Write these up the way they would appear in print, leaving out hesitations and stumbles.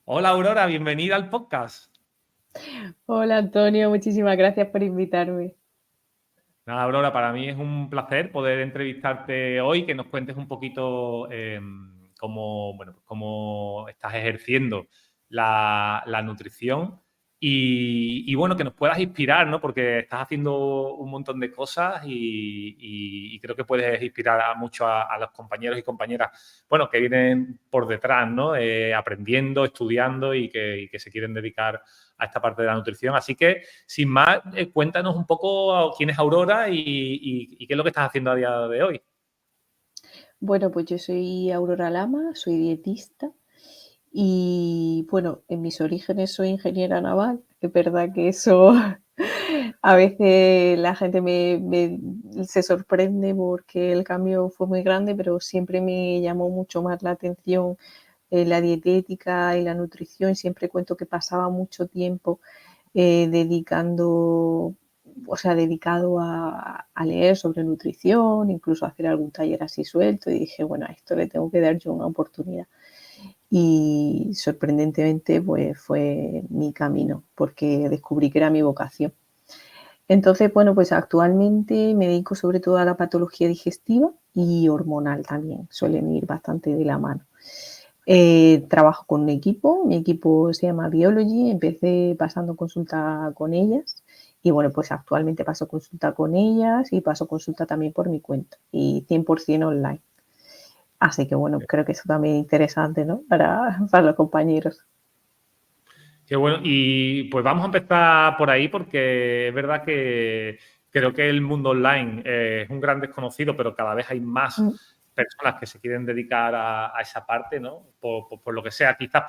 Hola Aurora, bienvenida al podcast. Hola Antonio, muchísimas gracias por invitarme. Nada, Aurora, para mí es un placer poder entrevistarte hoy, que nos cuentes un poquito cómo estás ejerciendo la nutrición y, bueno, que nos puedas inspirar, ¿no? Porque estás haciendo un montón de cosas y creo que puedes inspirar mucho a los compañeros y compañeras, bueno, que vienen por detrás, ¿no? Aprendiendo, estudiando y que se quieren dedicar a esta parte de la nutrición. Así que, sin más, cuéntanos un poco quién es Aurora y qué es lo que estás haciendo a día de hoy. Bueno, pues yo soy Aurora Lama, soy dietista y bueno, en mis orígenes soy ingeniera naval. Es verdad que eso a veces la gente se sorprende porque el cambio fue muy grande, pero siempre me llamó mucho más la atención la dietética y la nutrición. Siempre cuento que pasaba mucho tiempo dedicando, o sea, dedicado a leer sobre nutrición, incluso a hacer algún taller así suelto, y dije, bueno, a esto le tengo que dar yo una oportunidad. Y sorprendentemente, pues fue mi camino, porque descubrí que era mi vocación. Entonces, bueno, pues actualmente me dedico sobre todo a la patología digestiva y hormonal también, suelen ir bastante de la mano. Trabajo con un equipo, mi equipo se llama Biology, empecé pasando consulta con ellas y bueno, pues actualmente paso consulta con ellas y paso consulta también por mi cuenta y 100% online. Así que bueno, creo que eso también es interesante, ¿no? Para los compañeros. Qué bueno. Y pues vamos a empezar por ahí porque es verdad que creo que el mundo online es un gran desconocido, pero cada vez hay más Mm. personas que se quieren dedicar a esa parte, ¿no? Por lo que sea, quizás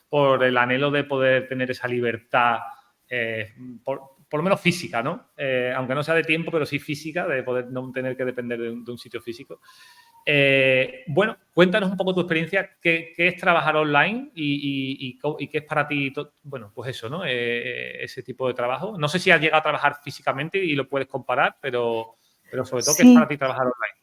por el anhelo de poder tener esa libertad, eh, por lo menos física, ¿no? Aunque no sea de tiempo, pero sí física, de poder no tener que depender de un sitio físico. Bueno, cuéntanos un poco tu experiencia, qué es trabajar online y qué es para ti, bueno, pues eso, ¿no? Ese tipo de trabajo. No sé si has llegado a trabajar físicamente y lo puedes comparar, pero sobre todo, ¿qué es para Sí, ti trabajar online?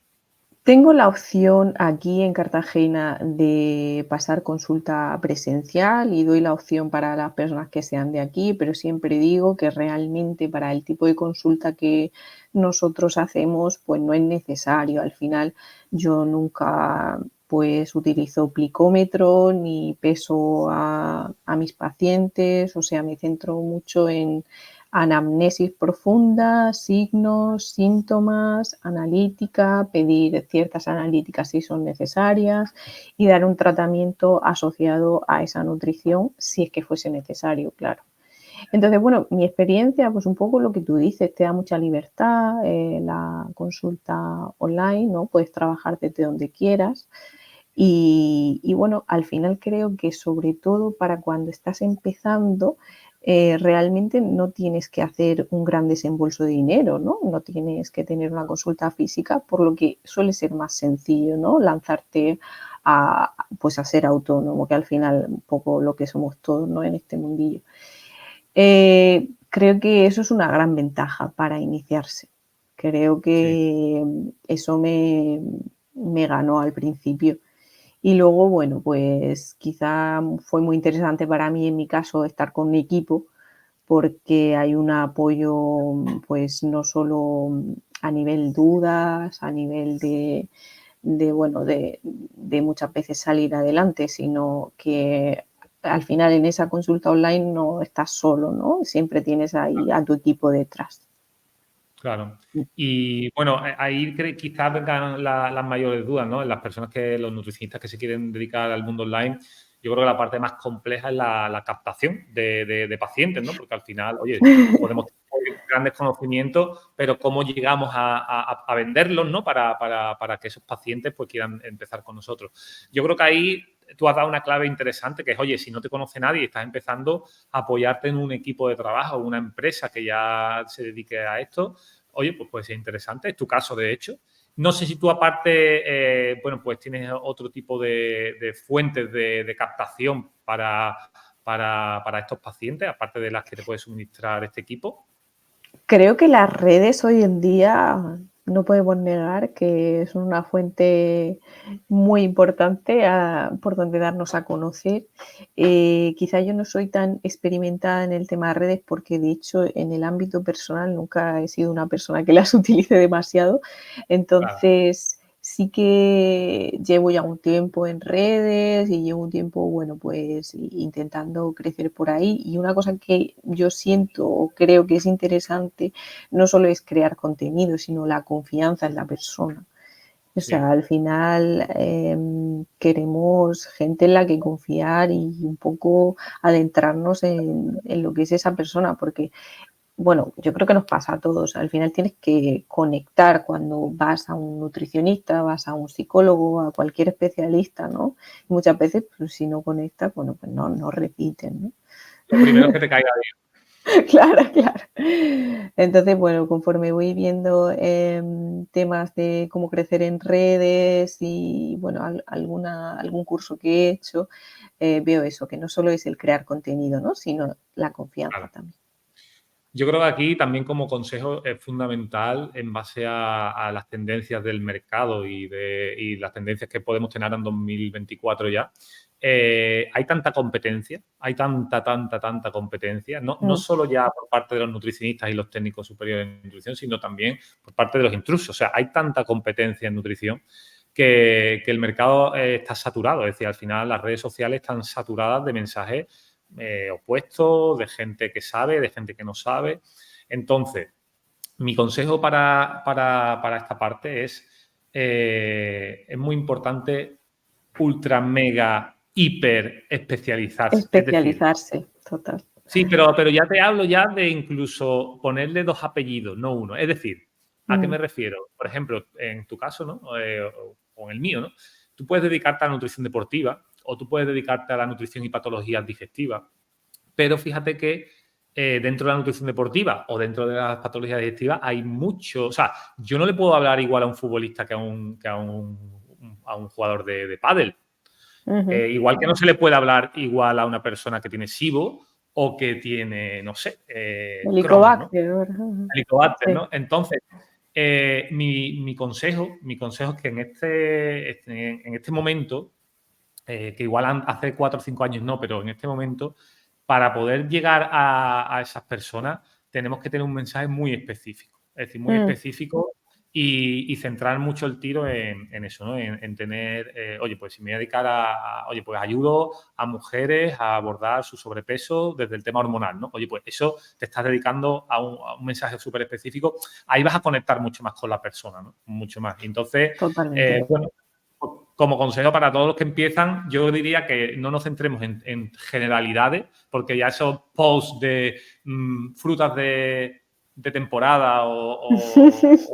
tengo la opción aquí en Cartagena de pasar consulta presencial y doy la opción para las personas que sean de aquí, pero siempre digo que realmente para el tipo de consulta que nosotros hacemos, pues no es necesario. Al final yo nunca pues utilizo plicómetro ni peso a mis pacientes, o sea, me centro mucho en anamnesis profunda, signos, síntomas, analítica, pedir ciertas analíticas si son necesarias y dar un tratamiento asociado a esa nutrición si es que fuese necesario, claro. Entonces, bueno, mi experiencia, pues un poco lo que tú dices, te da mucha libertad, la consulta online, ¿no? Puedes trabajar desde donde quieras y bueno, al final creo que sobre todo para cuando estás empezando, realmente no tienes que hacer un gran desembolso de dinero, ¿no? No tienes que tener una consulta física, por lo que suele ser más sencillo, ¿no? Lanzarte pues a ser autónomo, que al final un poco lo que somos todos, ¿no? En este mundillo. Creo que eso es una gran ventaja para iniciarse. Creo Sí. que eso me ganó al principio. Y luego, bueno, pues quizá fue muy interesante para mí, en mi caso, estar con mi equipo, porque hay un apoyo, pues no solo a nivel dudas, a nivel bueno, de muchas veces salir adelante, sino que al final en esa consulta online no estás solo, ¿no? Siempre tienes ahí a tu equipo detrás. Claro. Y bueno, ahí quizás vengan las mayores dudas, ¿no? En las personas los nutricionistas que se quieren dedicar al mundo online, yo creo que la parte más compleja es la captación de pacientes, ¿no? Porque al final, oye, podemos tener grandes conocimientos, pero cómo llegamos a venderlos, ¿no? Para que esos pacientes pues quieran empezar con nosotros. Yo creo que ahí tú has dado una clave interesante, que es, oye, si no te conoce nadie y estás empezando, a apoyarte en un equipo de trabajo, una empresa que ya se dedique a esto. Oye, pues puede ser interesante, es tu caso de hecho. No sé si tú aparte, bueno, pues tienes otro tipo de fuentes de captación para estos pacientes, aparte de las que te puede suministrar este equipo. Creo que las redes hoy en día no podemos negar que son una fuente muy importante por donde darnos a conocer. Quizá yo no soy tan experimentada en el tema de redes porque de hecho en el ámbito personal nunca he sido una persona que las utilice demasiado. Claro, Entonces sí que llevo ya un tiempo en redes y llevo un tiempo, bueno, pues intentando crecer por ahí. Y una cosa que yo siento o creo que es interesante no solo es crear contenido, sino la confianza en la persona. O sea, sí. al final queremos gente en la que confiar y un poco adentrarnos en lo que es esa persona, porque, bueno, yo creo que nos pasa a todos. Al final tienes que conectar cuando vas a un nutricionista, vas a un psicólogo, a cualquier especialista, ¿no? Y muchas veces, pues, si no conectas, bueno, pues no repiten, ¿no? Lo primero es que te caiga bien. Claro, claro. Entonces, bueno, conforme voy viendo, temas de cómo crecer en redes y, bueno, algún curso que he hecho, veo eso, que no solo es el crear contenido, ¿no? Sino la confianza Claro. también. Yo creo que aquí también como consejo es fundamental en base a las tendencias del mercado y las tendencias que podemos tener en 2024 ya. Hay tanta competencia, hay tanta competencia, no Mm, solo ya por parte de los nutricionistas y los técnicos superiores en nutrición, sino también por parte de los intrusos. O sea, hay tanta competencia en nutrición que el mercado está saturado. Es decir, al final las redes sociales están saturadas de mensajes opuestos, de gente que sabe, de gente que no sabe. Entonces, mi consejo para esta parte es muy importante ultra, mega, hiper especializarse. Es decir, especializarse, total. sí, pero ya te hablo ya de incluso ponerle 2 apellidos, no uno. Es decir, ¿a qué Mm, me refiero? Por ejemplo, en tu caso, ¿no? O en el mío, ¿no? Tú puedes dedicarte a la nutrición deportiva o tú puedes dedicarte a la nutrición y patologías digestivas, pero fíjate que dentro de la nutrición deportiva o dentro de las patologías digestivas hay mucho. O sea, yo no le puedo hablar igual a un futbolista que a un jugador de pádel. ujú. Igual que no se le puede hablar igual a una persona que tiene SIBO o que tiene, no sé, Crohn, ¿no? Helicobacter, ¿verdad? Ujú. Helicobacter, Sí. ¿no? Entonces, mi consejo es que en este momento, que igual hace 4 o 5 años no, pero en este momento, para poder llegar a esas personas, tenemos que tener un mensaje muy específico. Es decir, muy Mm, específico y centrar mucho el tiro en eso, ¿no? En tener, oye, pues si me voy a dedicar oye, pues ayudo a mujeres a abordar su sobrepeso desde el tema hormonal, ¿no? Oye, pues eso te estás dedicando a un mensaje súper específico. Ahí vas a conectar mucho más con la persona, ¿no? Mucho más. Y entonces, totalmente. bueno, como consejo para todos los que empiezan, yo diría que no nos centremos en generalidades, porque ya esos posts de frutas de temporada ¿sabes?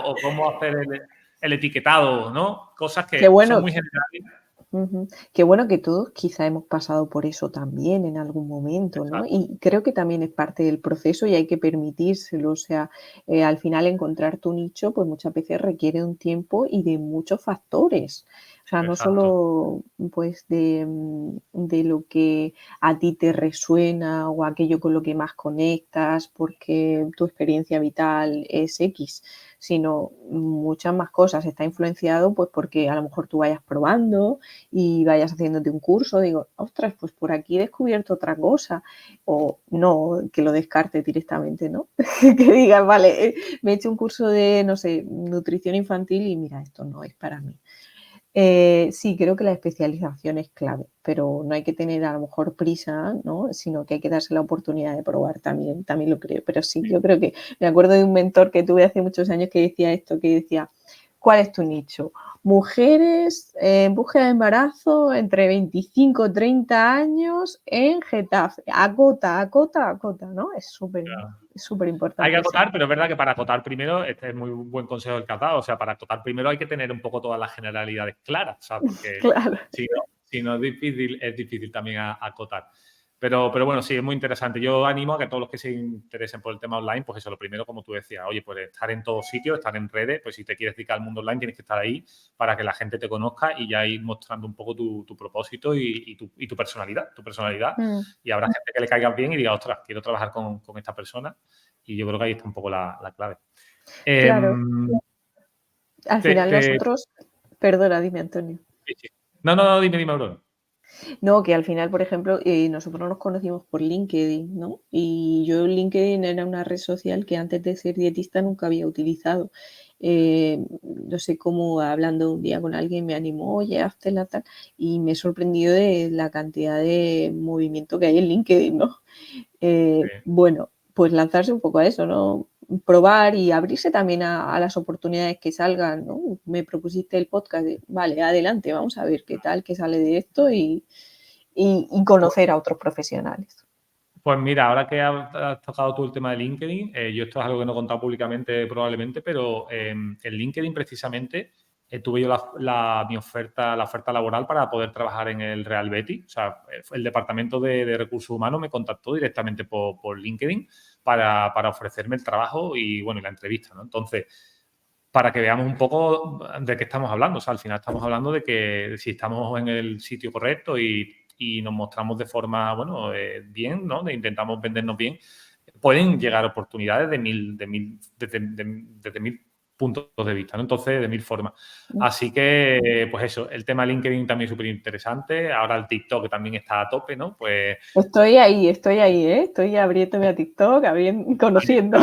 O cómo hacer el etiquetado, ¿no? Cosas Qué que son bueno. muy generales. Ujú. Qué bueno que todos quizá hemos pasado por eso también en algún momento, ¿no? Exacto, Y creo que también es parte del proceso y hay que permitírselo. O sea, al final encontrar tu nicho, pues muchas veces requiere un tiempo y de muchos factores. O sea, no exacto. solo pues de lo que a ti te resuena o aquello con lo que más conectas porque tu experiencia vital es X, sino muchas más cosas. Está influenciado pues porque a lo mejor tú vayas probando y vayas haciéndote un curso, digo, ostras, pues por aquí he descubierto otra cosa, o no, que lo descarte directamente, ¿no? Que digas, vale, me he hecho un curso de, no sé, nutrición infantil y mira, esto no es para mí. Sí, creo que la especialización es clave, pero no hay que tener a lo mejor prisa, ¿no? Sino que hay que darse la oportunidad de probar también lo creo. Pero sí, yo creo que me acuerdo de un mentor que tuve hace muchos años que decía esto, que decía, ¿cuál es tu nicho? Mujeres en búsqueda de embarazo entre 25 y 30 años en Getafe. Acota, ¿no? Es súper Hay que importante ese. acotar, pero es verdad que para acotar primero, este es muy buen consejo del que has dado, o sea, para acotar primero hay que tener un poco todas las generalidades claras, ¿sabes? Porque Claro. si no es difícil también acotar. Pero bueno, sí, es muy interesante. Yo animo a que todos los que se interesen por el tema online, pues eso, lo primero, como tú decías, oye, pues estar en todos sitios, estar en redes, pues si te quieres dedicar al mundo online tienes que estar ahí para que la gente te conozca y ya ir mostrando un poco tu propósito y tu personalidad. Mm. Y habrá gente que le caiga bien y diga, ostras, quiero trabajar con esta persona. Y yo creo que ahí está un poco la clave. Claro, Em, al te, final te- nosotros, perdona, dime, Antonio. sí, sí. No, no, no, dime, Aurora. No, que al final, por ejemplo, nosotros nos conocimos por LinkedIn, ¿no? Y yo LinkedIn era una red social que antes de ser dietista nunca había utilizado. No sé cómo, hablando un día con alguien, me animó, oye, hazte la tal, y me he sorprendido de la cantidad de movimiento que hay en LinkedIn, ¿no? Sí. Bueno, pues lanzarse un poco a eso, ¿no? Probar y abrirse también a las oportunidades que salgan, ¿no? Me propusiste el podcast, vale, adelante, vamos a ver qué tal, qué sale de esto y conocer a otros profesionales. Pues mira, ahora que has tocado tú el tema de LinkedIn, yo esto es algo que no he contado públicamente probablemente, pero en LinkedIn precisamente tuve yo mi oferta, la oferta laboral para poder trabajar en el Real Betis. O sea, el departamento de recursos humanos me contactó directamente por LinkedIn para ofrecerme el trabajo y bueno, y la entrevista, ¿no? Entonces, para que veamos un poco de qué estamos hablando. O sea, al final estamos hablando de que si estamos en el sitio correcto y nos mostramos de forma, bueno, bien, ¿no? Intentamos vendernos bien, pueden llegar oportunidades desde mil puntos de vista, ¿no? Entonces, de mil formas. Así que, pues eso, el tema de LinkedIn también es súper interesante. Ahora el TikTok también está a tope, ¿no? Pues Estoy ahí, ¿eh? Estoy abriéndome a TikTok, conociendo.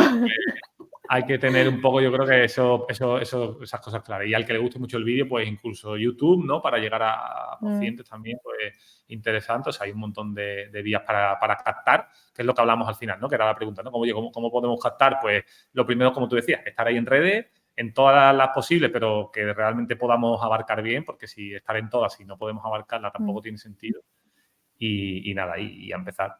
hay que tener un poco, yo creo que esas cosas claras. Y al que le guste mucho el vídeo, pues incluso YouTube, ¿no? Para llegar a pacientes también, pues interesante. O sea, hay un montón de vías para captar, que es lo que hablamos al final, ¿no? Que era la pregunta, ¿no? ¿Cómo podemos captar? Pues lo primero, como tú decías, estar ahí en redes, en todas las posibles, pero que realmente podamos abarcar bien, porque si estar en todas y no podemos abarcarla tampoco tiene sentido. Y nada, y a empezar.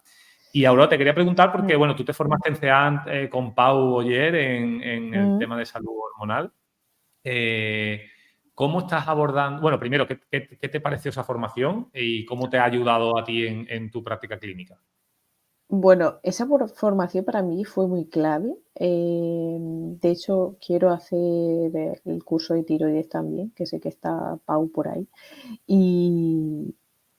Y Aurora, te quería preguntar porque, bueno, tú te formaste en CEANT con Pau Oller en el tema de salud hormonal. Eh, ¿Cómo estás abordando? Bueno, primero, ¿qué te pareció esa formación y cómo te ha ayudado a ti en tu práctica clínica? Bueno, esa formación para mí fue muy clave. De hecho, quiero hacer el curso de tiroides también, que sé que está Pau por ahí. Y,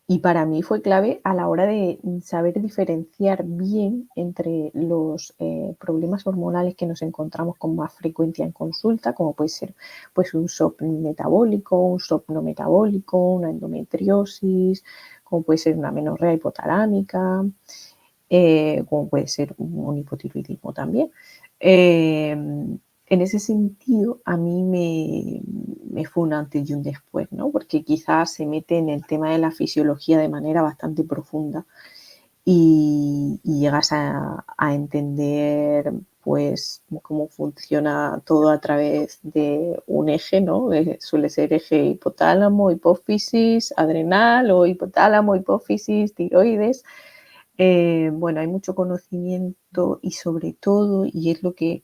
y para mí fue clave a la hora de saber diferenciar bien entre los problemas hormonales que nos encontramos con más frecuencia en consulta, como puede ser pues, un SOP metabólico, un SOP no metabólico, una endometriosis, como puede ser una menorrea hipotalámica, como puede ser un hipotiroidismo también. En ese sentido, a mí me fue un antes y un después, ¿no? Porque quizás se mete en el tema de la fisiología de manera bastante profunda y llegas a entender pues cómo funciona todo a través de un eje, ¿no? Suele ser eje hipotálamo, hipófisis, adrenal o hipotálamo, hipófisis, tiroides. Bueno, hay mucho conocimiento y sobre todo, y es lo que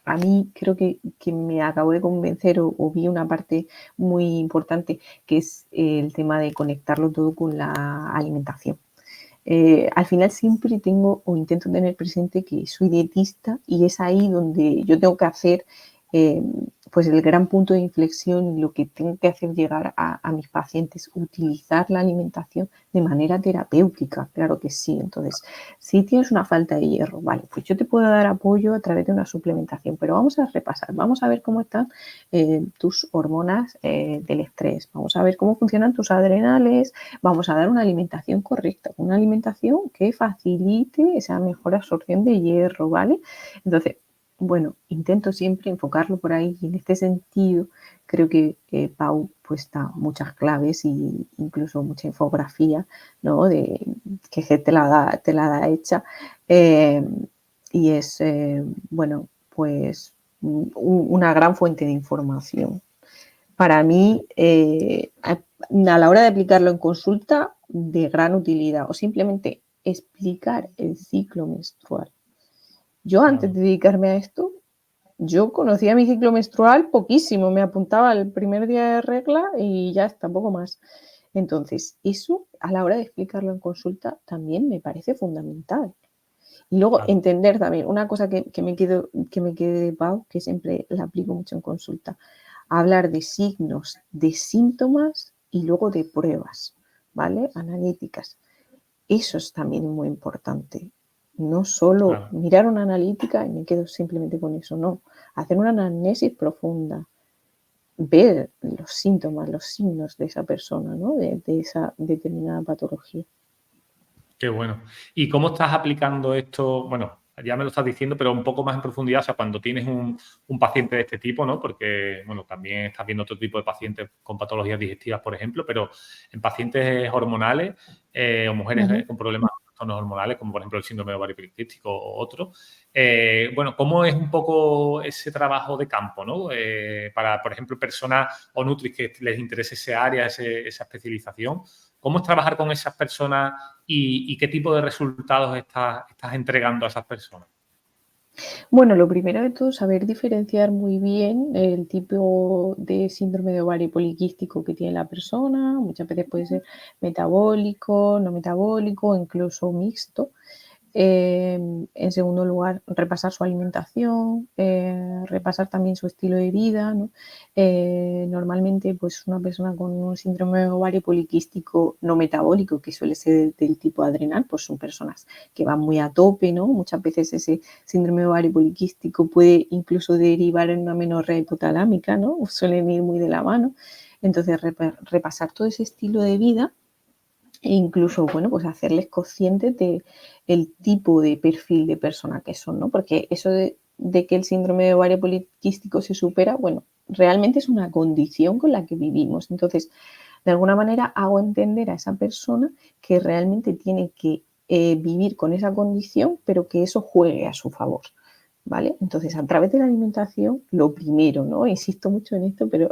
a mí creo que me acabó de convencer o vi una parte muy importante, que es el tema de conectarlo todo con la alimentación. Al final siempre tengo o intento tener presente que soy dietista y es ahí donde yo tengo que hacer pues el gran punto de inflexión y lo que tengo que hacer llegar a mis pacientes, utilizar la alimentación de manera terapéutica, claro que sí. Entonces, si tienes una falta de hierro, vale, pues yo te puedo dar apoyo a través de una suplementación, pero vamos a repasar, vamos a ver cómo están tus hormonas del estrés, vamos a ver cómo funcionan tus adrenales, vamos a dar una alimentación correcta, una alimentación que facilite esa mejor absorción de hierro, ¿vale? Entonces, bueno, intento siempre enfocarlo por ahí y en este sentido creo que Pau pues da muchas claves e incluso mucha infografía, ¿no? De que te la da hecha eh, y es, bueno, pues una gran fuente de información. Para mí, a la hora de aplicarlo en consulta, de gran utilidad o simplemente explicar el ciclo menstrual. Yo antes Claro. de dedicarme a esto, yo conocía mi ciclo menstrual poquísimo, me apuntaba el primer día de regla y ya está, poco más. Entonces, eso a la hora de explicarlo en consulta también me parece fundamental. Y luego Claro. entender también, una cosa que me quede de Pau, que siempre la aplico mucho en consulta, hablar de signos, de síntomas y luego de pruebas, ¿vale? Analíticas. Eso es también muy importante. No solo claro. mirar una analítica y me quedo simplemente con eso, no. Hacer una anamnesis profunda, ver los síntomas, los signos de esa persona, ¿no? De esa determinada patología. Qué bueno. ¿Y cómo estás aplicando esto? Bueno, ya me lo estás diciendo, pero un poco más en profundidad, o sea, cuando tienes un paciente de este tipo, ¿no? Porque, bueno, también estás viendo otro tipo de pacientes con patologías digestivas, por ejemplo, pero en pacientes hormonales o mujeres Ujú. con problemas hormonales, como por ejemplo el síndrome de ovario poliquístico o otro, bueno, ¿cómo es un poco ese trabajo de campo, ¿no? Para, por ejemplo, personas o nutris que les interese ese área, esa especialización, ¿cómo es trabajar con esas personas y qué tipo de resultados estás entregando a esas personas? Bueno, lo primero de todo, saber diferenciar muy bien el tipo de síndrome de ovario poliquístico que tiene la persona. Muchas veces puede ser metabólico, no metabólico, incluso mixto. En segundo lugar, repasar su alimentación, repasar también su estilo de vida, ¿no? Normalmente, pues una persona con un síndrome de ovario poliquístico no metabólico, que suele ser del tipo adrenal, pues son personas que van muy a tope, ¿no? Muchas veces ese síndrome de ovario poliquístico puede incluso derivar en una menorrea hipotalámica, ¿no? Suelen ir muy de la mano. Entonces, repasar todo ese estilo de vida e incluso, bueno, pues hacerles conscientes de el tipo de perfil de persona que son, ¿no? Porque eso de que el síndrome de ovario poliquístico se supera, bueno, realmente es una condición con la que vivimos. Entonces, de alguna manera hago entender a esa persona que realmente tiene que vivir con esa condición, pero que eso juegue a su favor, ¿vale? Entonces, a través de la alimentación, lo primero, ¿no? Insisto mucho en esto, pero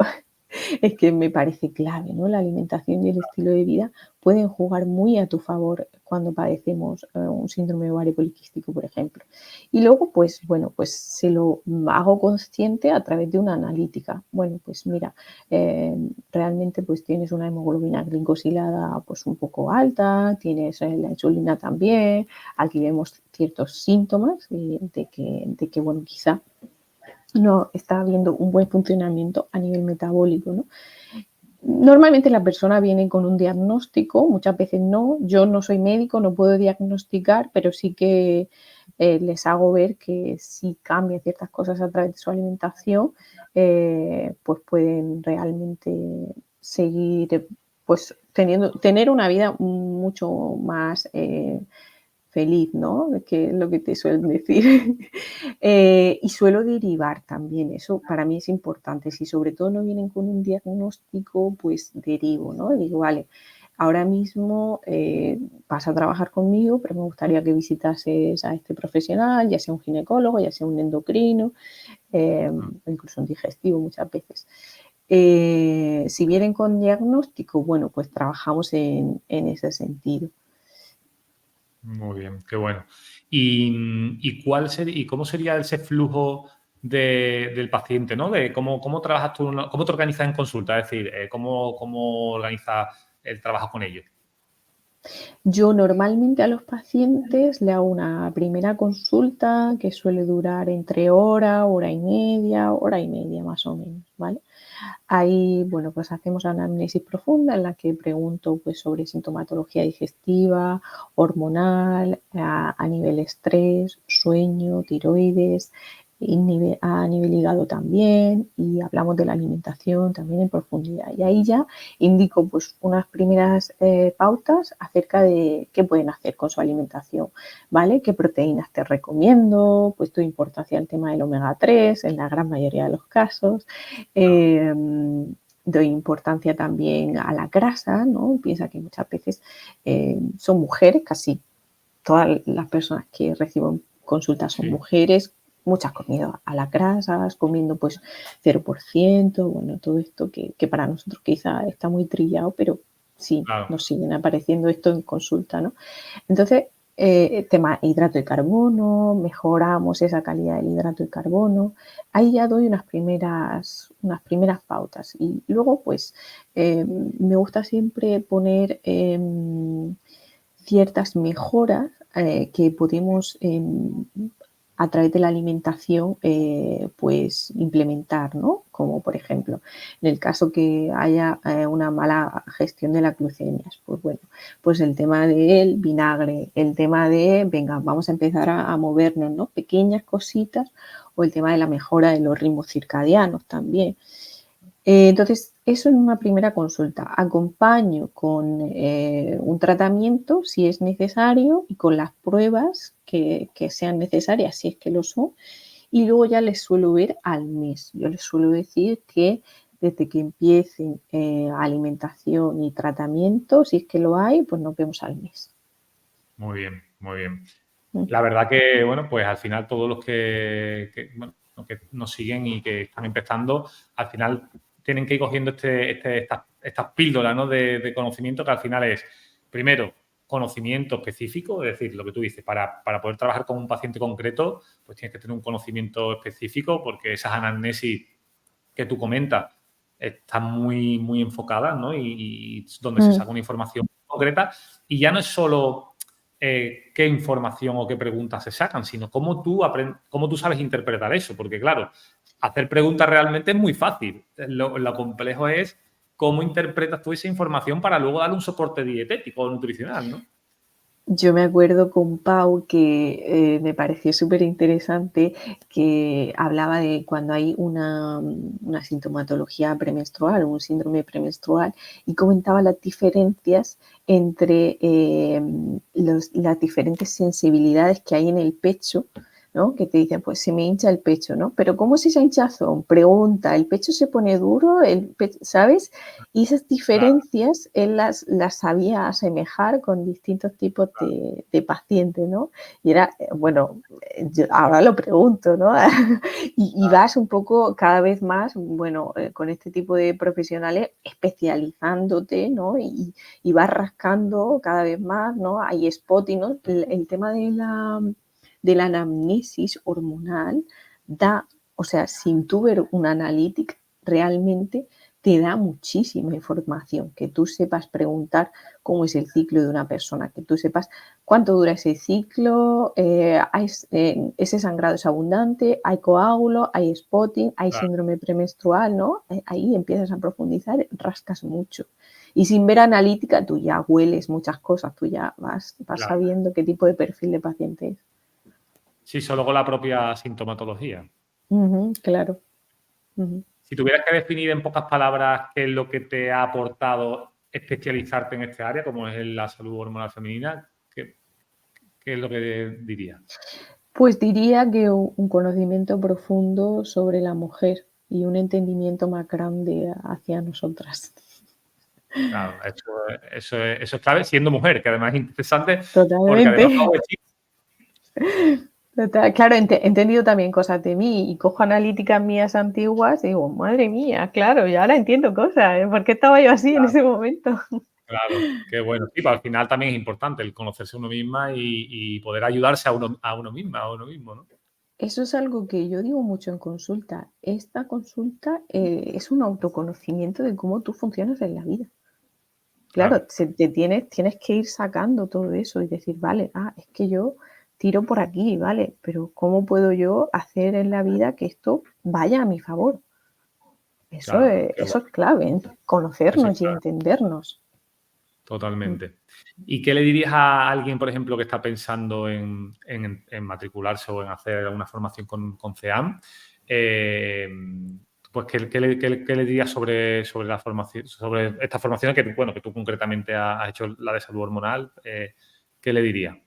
es que me parece clave, ¿no? La alimentación y el estilo de vida pueden jugar muy a tu favor cuando padecemos un síndrome de ovario poliquístico, por ejemplo. Y luego, pues bueno, pues se lo hago consciente a través de una analítica. Bueno, pues mira, realmente pues tienes una hemoglobina glicosilada pues un poco alta, tienes la insulina también, aquí vemos ciertos síntomas de que bueno, quizá no está habiendo un buen funcionamiento a nivel metabólico, ¿no? Normalmente la persona viene con un diagnóstico, muchas veces no. Yo no soy médico, no puedo diagnosticar, pero sí que les hago ver que si cambian ciertas cosas a través de su alimentación, pues pueden realmente seguir pues tener una vida mucho más feliz, ¿no? Que es lo que te suelen decir. Y suelo derivar también, eso para mí es importante. Si sobre todo no vienen con un diagnóstico, pues derivo, ¿no? Digo, vale, ahora mismo vas a trabajar conmigo, pero me gustaría que visitases a este profesional, ya sea un ginecólogo, ya sea un endocrino, incluso un digestivo muchas veces. Si vienen con diagnóstico, bueno, pues trabajamos en ese sentido. Muy bien, qué bueno. ¿Y y cómo sería ese flujo del paciente, ¿no? De cómo trabajas tú, cómo te organizas en consulta, es decir, cómo organizas el trabajo con ellos. Yo normalmente a los pacientes le hago una primera consulta que suele durar entre hora y media más o menos, ¿vale? Ahí, bueno, pues hacemos una anamnesis profunda en la que pregunto pues sobre sintomatología digestiva, hormonal, a nivel estrés, sueño, tiroides, y a nivel hígado también, y hablamos de la alimentación también en profundidad. Y ahí ya indico pues unas primeras pautas acerca de qué pueden hacer con su alimentación, ¿vale? ¿Qué proteínas te recomiendo? Pues tu importancia al tema del omega 3 en la gran mayoría de los casos. Eh, Doy importancia también a la grasa, ¿no? Piensa que muchas veces son mujeres, casi todas las personas que recibo consultas son Sí, mujeres, muchas comiendo a las grasas, comiendo pues 0%, bueno, todo esto que para nosotros quizá está muy trillado, pero sí, claro. nos siguen apareciendo esto en consulta, ¿no? Entonces, tema hidrato de carbono, mejoramos esa calidad del hidrato de carbono. Ahí ya doy unas primeras pautas. Y luego, pues, me gusta siempre poner ciertas mejoras que podemos a través de la alimentación, pues implementar, ¿no? Como por ejemplo, en el caso que haya una mala gestión de la glucemia, pues bueno, pues el tema del vinagre, el tema de, venga, vamos a empezar a movernos, ¿no? Pequeñas cositas, o el tema de la mejora de los ritmos circadianos también. Entonces, eso en una primera consulta. Acompaño con un tratamiento si es necesario y con las pruebas que sean necesarias, si es que lo son, y luego ya les suelo ver al mes. Yo les suelo decir que desde que empiecen alimentación y tratamiento, si es que lo hay, pues nos vemos al mes. Muy bien, muy bien. Mm. La verdad que, bueno, pues al final todos los bueno, que nos siguen y que están empezando, al final tienen que ir cogiendo estas píldoras, ¿no? de conocimiento que al final es, primero, conocimiento específico, es decir, lo que tú dices, para poder trabajar con un paciente concreto, pues tienes que tener un conocimiento específico porque esas anamnesis que tú comentas están muy, muy enfocadas, ¿no? Y donde se Mm. saca una información concreta. Y ya no es solo qué información o qué preguntas se sacan, sino cómo tú sabes interpretar eso. Porque, claro, hacer preguntas realmente es muy fácil. Lo complejo es cómo interpretas tú esa información para luego darle un soporte dietético o nutricional, ¿no? Yo me acuerdo con Pau que me pareció súper interesante que hablaba de cuando hay una sintomatología premenstrual, un síndrome premenstrual, y comentaba las diferencias entre las diferentes sensibilidades que hay en el pecho, ¿no? Que te dicen, pues se me hincha el pecho, ¿no? Pero ¿cómo es esa hinchazón? Pregunta, ¿el pecho se pone duro? ¿Sabes? Y esas Claro, diferencias él las sabía asemejar con distintos tipos de pacientes, ¿no? Y era, bueno, yo ahora lo pregunto, ¿no? Y vas un poco cada vez más, bueno, con este tipo de profesionales especializándote, ¿no? Y vas rascando cada vez más, ¿no? Hay spotting, ¿no? El tema de la anamnesis hormonal da, o sea, sin tú ver una analítica, realmente te da muchísima información, que tú sepas preguntar cómo es el ciclo de una persona, que tú sepas cuánto dura ese ciclo, ese sangrado es abundante, hay coágulo, hay spotting, hay claro, síndrome premenstrual, ¿no? Ahí empiezas a profundizar, rascas mucho. Y sin ver analítica, tú ya hueles muchas cosas, tú ya vas claro. sabiendo qué tipo de perfil de paciente es. Sí, solo con la propia sintomatología. Claro. Ujú. Si tuvieras que definir en pocas palabras qué es lo que te ha aportado especializarte en este área, como es la salud hormonal femenina, ¿qué es lo que dirías? Pues diría que un conocimiento profundo sobre la mujer y un entendimiento más grande hacia nosotras. Claro, eso es clave, siendo mujer, que además es interesante porque Totalmente. además Pau es chica. Claro, he entendido también cosas de mí y cojo analíticas mías antiguas y digo, madre mía, claro, y ahora entiendo cosas, ¿eh? ¿Por qué estaba yo así en ese momento? Claro, qué bueno. Sí, pero al final también es importante el conocerse a uno misma y poder ayudarse a uno misma, a uno mismo, ¿no? Eso es algo que yo digo mucho en consulta. Esta consulta es un autoconocimiento de cómo tú funcionas en la vida. Claro, Claro, tienes que ir sacando todo eso y decir, vale, es que yo tiro por aquí, vale, pero ¿cómo puedo yo hacer en la vida que esto vaya a mi favor? claro, qué Eso bueno. es clave, Eso es conocernos y clave, entendernos. Mm. totalmente. ¿Y qué le dirías a alguien, por ejemplo, que está pensando en matricularse o en hacer alguna formación con CEAM? Eh, pues, ¿qué le dirías sobre la formación, sobre esta formación bueno, que tú concretamente has hecho la de salud hormonal? ¿Qué le dirías?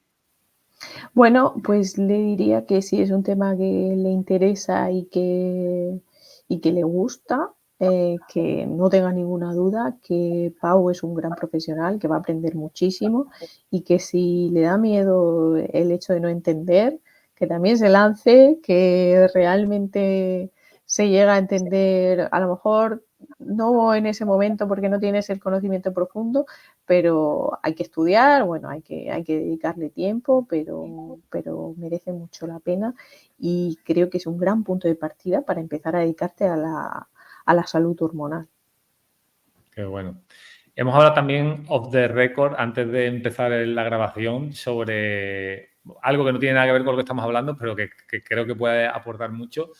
Bueno, pues le diría que si es un tema que le interesa y que le gusta, que no tenga ninguna duda que Pau es un gran profesional, que va a aprender muchísimo y que si le da miedo el hecho de no entender, que también se lance, que realmente se llega a entender, a lo mejor no en ese momento porque no tienes el conocimiento profundo, pero hay que estudiar, bueno, hay que dedicarle tiempo, pero merece mucho la pena y creo que es un gran punto de partida para empezar a dedicarte a la salud hormonal. Qué bueno. Hemos hablado también off the record, antes de empezar la grabación, sobre algo que no tiene nada que ver con lo que estamos hablando, pero que creo que puede aportar mucho,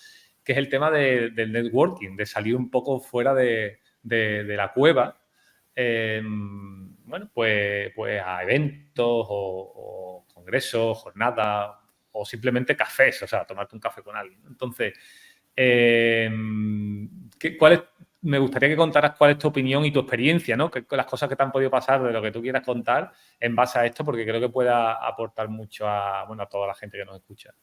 que es el tema del networking, de salir un poco fuera de la cueva, bueno, pues a eventos o congresos, jornadas o simplemente cafés, o sea, tomarte un café con alguien. Entonces, me gustaría que contaras cuál es tu opinión y tu experiencia, ¿no? Las cosas que te han podido pasar, de lo que tú quieras contar en base a esto, porque creo que pueda aportar mucho a toda la gente que nos escucha.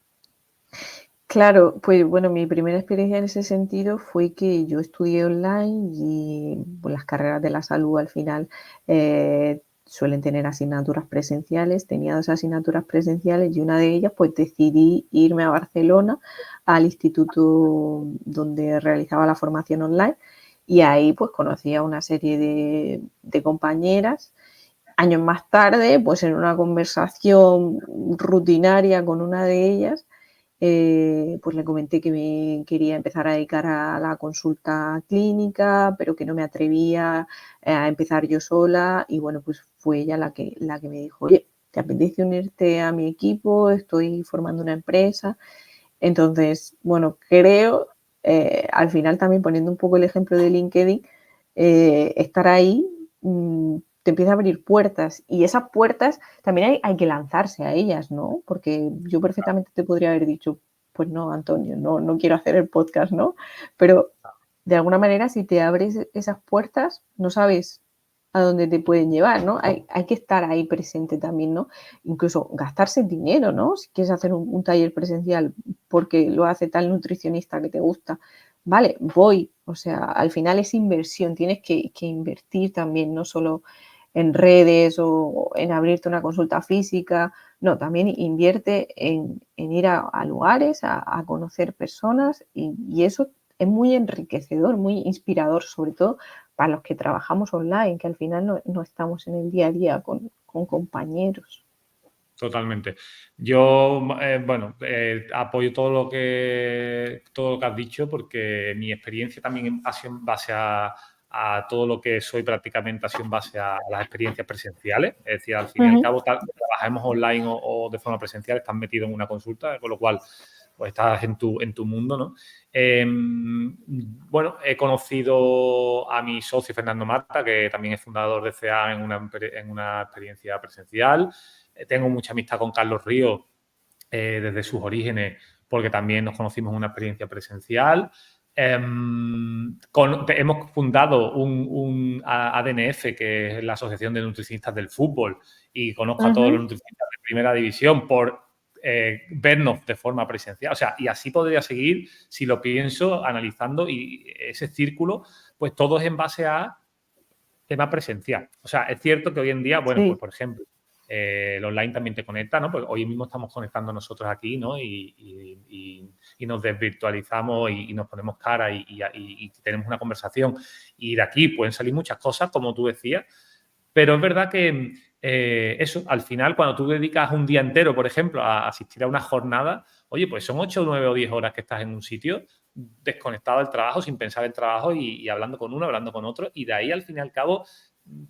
Claro, pues bueno, mi primera experiencia en ese sentido fue que yo estudié online y pues, las carreras de la salud al final suelen tener asignaturas presenciales. Tenía 2 asignaturas presenciales y una de ellas pues decidí irme a Barcelona al instituto donde realizaba la formación online y ahí pues conocí a una serie de compañeras. Años más tarde, pues en una conversación rutinaria con una de ellas, pues le comenté que me quería empezar a dedicar a la consulta clínica, pero que no me atrevía a empezar yo sola y bueno, pues fue ella la que me dijo, oye, ¿te apetece unirte a mi equipo? Estoy formando una empresa. Entonces, bueno, creo, al final también poniendo un poco el ejemplo de LinkedIn, estar ahí te empieza a abrir puertas y esas puertas también hay que lanzarse a ellas, ¿no? Porque yo perfectamente te podría haber dicho, pues no, Antonio, no quiero hacer el podcast, ¿no? Pero de alguna manera, si te abres esas puertas, no sabes a dónde te pueden llevar, ¿no? Hay que estar ahí presente también, ¿no? Incluso gastarse dinero, ¿no? Si quieres hacer un taller presencial porque lo hace tal nutricionista que te gusta, vale, voy. O sea, al final es inversión, tienes que invertir también, no solo en redes o en abrirte una consulta física, no, también invierte en ir a lugares, a conocer personas y eso es muy enriquecedor, muy inspirador, sobre todo para los que trabajamos online, que al final no estamos en el día a día con compañeros. Totalmente. Yo, bueno, apoyo todo lo que has dicho porque mi experiencia también ha sido en base a todo lo que soy prácticamente, ha sido en base a las experiencias presenciales. Es decir, al fin y al cabo, trabajemos online o de forma presencial, estás metido en una consulta, con lo cual pues estás en tu mundo, ¿no? Bueno, he conocido a mi socio Fernando Marta, que también es fundador de CA en una experiencia presencial. Tengo mucha amistad con Carlos Ríos desde sus orígenes, porque también nos conocimos en una experiencia presencial. Hemos fundado un ADNF, que es la Asociación de Nutricionistas del Fútbol, y conozco a todos los nutricionistas de primera división por vernos de forma presencial. O sea, y así podría seguir, si lo pienso, analizando, y ese círculo, pues todo es en base a tema presencial. O sea, es cierto que hoy en día, bueno, pues Sí. por ejemplo, el online también te conecta, ¿no? Pues hoy mismo estamos conectando nosotros aquí, ¿no? Y nos desvirtualizamos y nos ponemos cara y tenemos una conversación. Y de aquí pueden salir muchas cosas, como tú decías, pero es verdad que eso, al final, cuando tú dedicas un día entero, por ejemplo, a asistir a una jornada, oye, pues son 8, 9 o 10 horas que estás en un sitio desconectado del trabajo, sin pensar en trabajo y hablando con uno, hablando con otro, y de ahí, al fin y al cabo,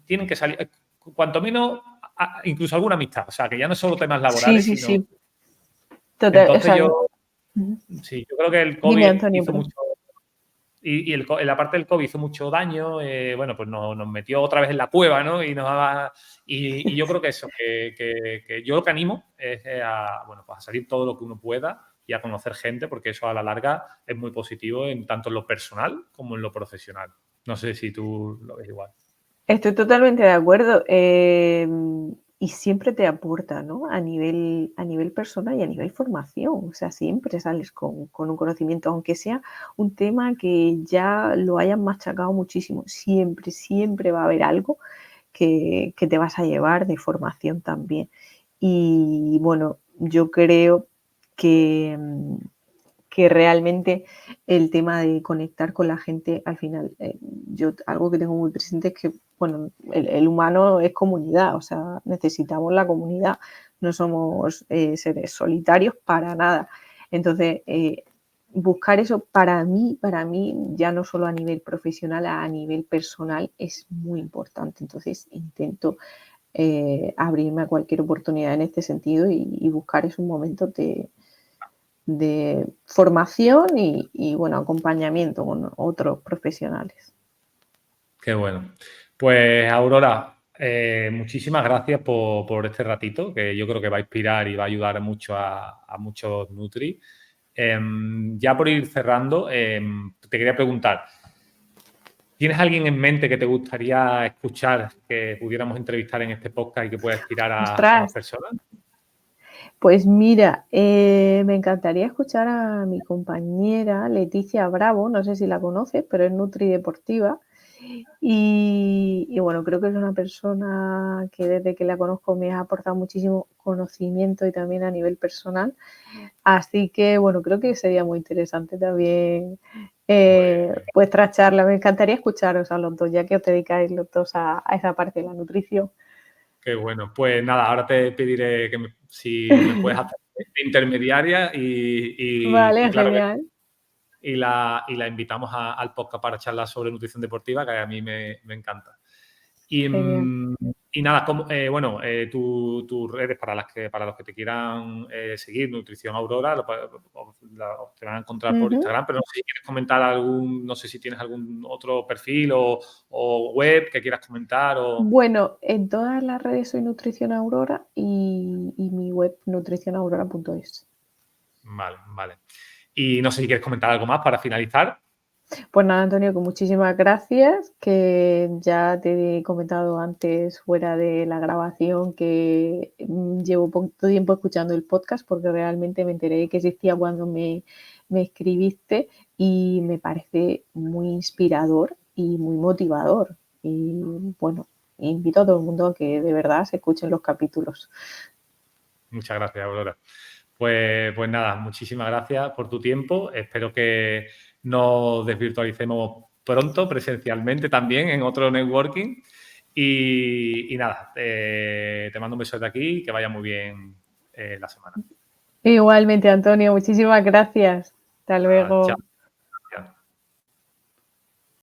tienen que salir, cuanto menos, incluso alguna amistad. O sea, que ya no solo temas Sí, laborales, sí, sino... sí. Total, o Entonces sea, yo, sí, yo creo que el dime, COVID Antonio. hizo mucho... Y la parte del COVID hizo mucho daño, bueno, pues nos metió otra vez en la cueva, ¿no? Y yo creo que eso, que yo lo que animo es bueno, pues a salir todo lo que uno pueda y a conocer gente, porque eso a la larga es muy positivo en tanto en lo personal como en lo profesional. No sé si tú lo ves igual. Estoy totalmente de acuerdo. Y siempre te aporta, ¿no? A nivel personal y a nivel formación. O sea, siempre sales con un conocimiento, aunque sea un tema que ya lo hayan machacado muchísimo. Siempre, siempre va a haber algo que te vas a llevar de formación también. Y bueno, yo creo que, que realmente el tema de conectar con la gente, al final, yo algo que tengo muy presente es que, bueno, el humano es comunidad, o sea, necesitamos la comunidad, no somos seres solitarios para nada. Entonces, buscar eso para mí, ya no solo a nivel profesional, a nivel personal, es muy importante. Entonces, intento abrirme a cualquier oportunidad en este sentido y buscar esos momentos de formación y, bueno, acompañamiento con otros profesionales. Qué bueno. Pues Aurora, muchísimas gracias por este ratito, que yo creo que va a inspirar y va a ayudar mucho a muchos Nutri. Ya por ir cerrando, te quería preguntar, ¿tienes alguien en mente que te gustaría escuchar, que pudiéramos entrevistar en este podcast y que pueda inspirar a más Ostras, personas? pues mira, me encantaría escuchar a mi compañera Leticia Bravo, no sé si la conoces, pero es nutrideportiva. Y bueno, creo que es una persona que desde que la conozco me ha aportado muchísimo conocimiento y también a nivel personal. Así que bueno, creo que sería muy interesante también Pues vuestra charla. Me encantaría escucharos a los dos, ya que os dedicáis los dos a esa parte de la nutrición. qué bueno. Pues nada, ahora te pediré que si me puedes hacer de intermediaria y Vale, claro que genial. y la invitamos al podcast para charlar sobre nutrición deportiva, que a mí me encanta. Y, Genial. y nada, bueno, tus redes para los que te quieran seguir, Nutrición Aurora, te van a encontrar por Ujú. Instagram, pero no sé si quieres comentar no sé si tienes algún otro perfil o web que quieras comentar o... Bueno, en todas las redes soy Nutrición Aurora y mi web nutricionaurora.es. Vale, vale. Y no sé si quieres comentar algo más para finalizar. Pues nada, Antonio, con muchísimas gracias, que ya te he comentado antes fuera de la grabación que llevo poco tiempo escuchando el podcast porque realmente me enteré que existía cuando me escribiste y me parece muy inspirador y muy motivador. Y bueno, invito a todo el mundo a que de verdad se escuchen los capítulos. Muchas gracias, Aurora. Pues nada, muchísimas gracias por tu tiempo. Espero que nos desvirtualicemos pronto, presencialmente también, en otro networking. Y nada, te mando un beso de aquí y que vaya muy bien la semana. Igualmente, Antonio, muchísimas gracias. Hasta Chao. luego.